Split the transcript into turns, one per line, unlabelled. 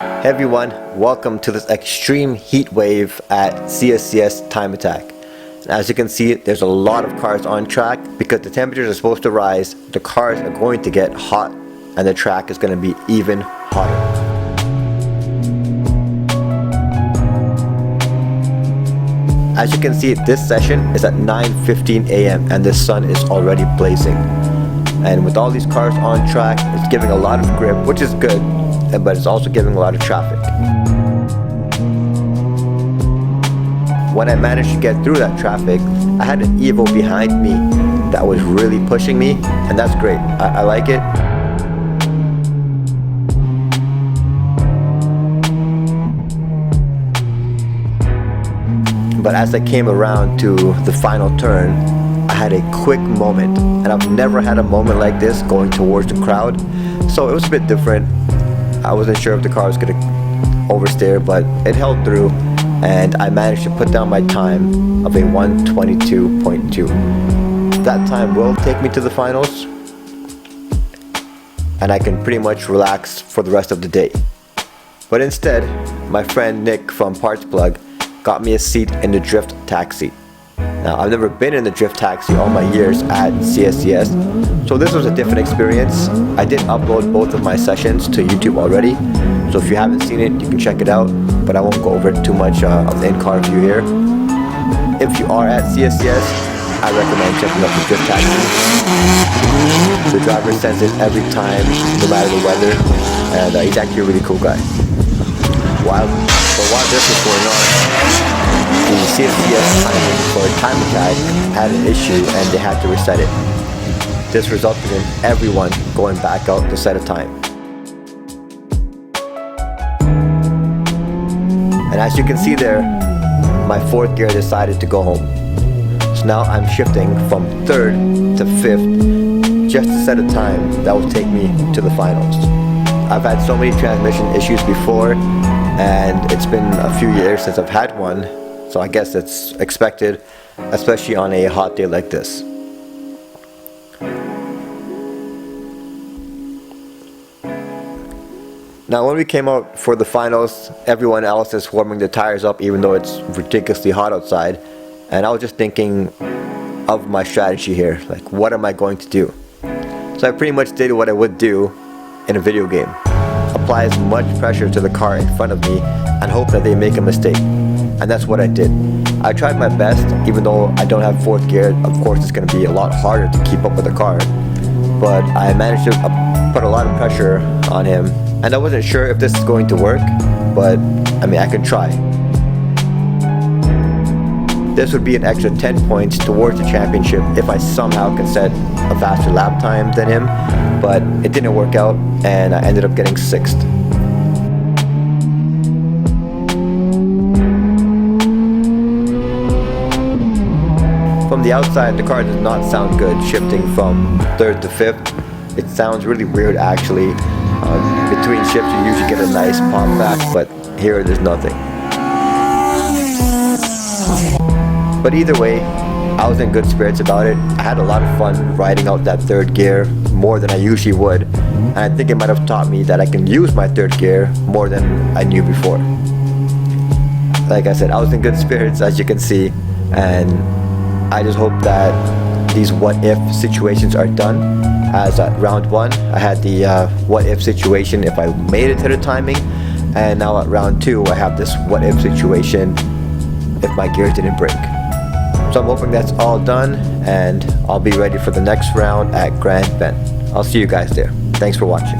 Hey everyone, welcome to this extreme heat wave at CSCS Time Attack. As you can see, there's a lot of cars on track because the temperatures are supposed to rise, the cars are going to get hot, and the track is going to be even hotter. As you can see, this session is at 9:15 a.m. and the sun is already blazing. And with all these cars on track, it's giving a lot of grip, which is good, but it's also giving a lot of traffic. When I managed to get through that traffic, I had an Evo behind me that was really pushing me, and that's great. I like it. But as I came around to the final turn, I had a quick moment, and I've never had a moment like this going towards the crowd, so it was a bit different. I wasn't sure if the car was going to oversteer, but it held through, and I managed to put down my time of a 1:22.2. That time will take me to the finals, and I can pretty much relax for the rest of the day. But instead, my friend Nick from Parts Plug got me a seat in the drift taxi. Now, I've never been in the drift taxi all my years at CSCS, so this was a different experience. I did upload both of my sessions to YouTube already, so if you haven't seen it, you can check it out, but I won't go over it too much of the in-car view here. If you are at CSCS, I recommend checking out the drift taxi. The driver sends it every time, no matter the weather, and he's actually a really cool guy. While this was going on, the CSCS timing for Time Attack had an issue and they had to reset it. This resulted in everyone going back out to set a time. And as you can see there, my fourth gear decided to go home. So now I'm shifting from third to fifth just to set a time that will take me to the finals. I've had so many transmission issues before, and it's been a few years since I've had one, so I guess it's expected, especially on a hot day like this. Now when we came out for the finals, everyone else is warming their tires up even though it's ridiculously hot outside, and I was just thinking of my strategy here, like what am I going to do? So I pretty much did what I would do in a video game. Apply as much pressure to the car in front of me and hope that they make a mistake. And that's what I did. I tried my best, even though I don't have fourth gear. Of course it's going to be a lot harder to keep up with the car, but I managed to put a lot of pressure on him, and I wasn't sure if this is going to work, but I mean, I could try. This would be an extra 10 points towards the championship if I somehow can set a faster lap time than him, but it didn't work out and I ended up getting 6th. From the outside, the car does not sound good shifting from 3rd to 5th. It sounds really weird actually. Between shifts you usually get a nice pop back, but here there's nothing. But either way, I was in good spirits about it. I had a lot of fun riding out that 3rd gear more than I usually would, and I think it might have taught me that I can use my 3rd gear more than I knew before. Like I said, I was in good spirits, as you can see, and I just hope that these what-if situations are done. As at round 1, I had the what-if situation if I made it to the timing, and now at round 2, I have this what-if situation if my gears didn't break. So I'm hoping that's all done, and I'll be ready for the next round at Grand Bend. I'll see you guys there. Thanks for watching.